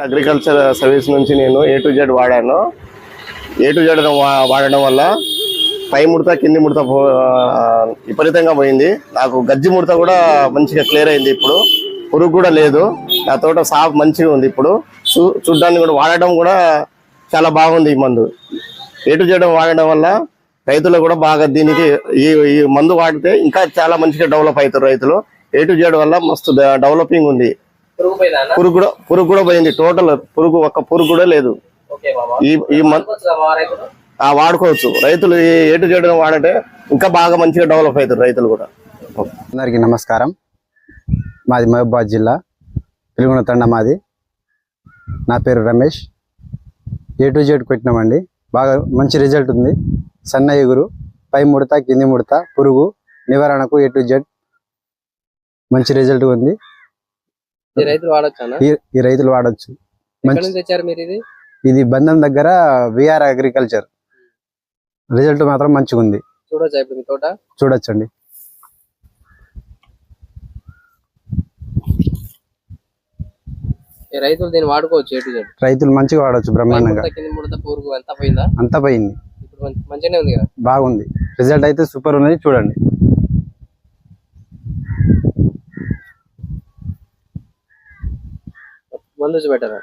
Agriculture service నుంచి నేను A to Z వాడాను. A to Z వాడడం వల్ల పై ముడత కింది ముడత విపరీతంగా పోయింది. నాకు గజ్జి ముడత కూడా మంచిగా క్లియర్ అయింది. ఇప్పుడు పురుగు కూడా లేదు. నా తోట సాఫ్ మంచిగా ఉంది. ఇప్పుడు చూడ్డానికి కూడా వాడడం కూడా చాలా బాగుంది. ఈ మందు A to Z వాడడం వల్ల రైతులు కూడా బాగా దీనికి ఈ మందు వాడితే ఇంకా చాలా మంచిగా డెవలప్ అవుతారు రైతులు. A to Z వల్ల మస్తు డెవలపింగ్ ఉంది. పురుగు కూడా పోయింది. టోటల్ ఒక్క పురుగు కూడా లేదు. ఈ వాడుకోవచ్చు రైతులు. A to Z వాడితే ఇంకా బాగా మంచిగా డెవలప్ అవుతారు రైతులు కూడా. అందరికీ నమస్కారం. మాది మహబూబాబాద్ జిల్లా పిలుగున తండ మాది. నా పేరు రమేష్. A to Z కొట్టినామండి. బాగా మంచి రిజల్ట్ ఉంది. సన్న ఎగురు, పై ముడత కింది ముడత పురుగు నివారణకు A to Z మంచి రిజల్ట్ ఉంది. ఈ రైతులు వాడచ్చు. ఇది బంధం దగ్గర విఆర్ అగ్రికల్చర్. రిజల్ట్ మాత్రం మంచిగా ఉంది. చూడొచ్చండి. రైతులు దీన్ని వాడుకోవచ్చు. రైతులు మంచిగా వాడచ్చు. బ్రహ్మాండంగా అంతా పోయింది. మంచిగానే ఉంది కదా. బాగుంది. రిజల్ట్ అయితే సూపర్ ఉన్నది. చూడండి. మందు పెట్టారా?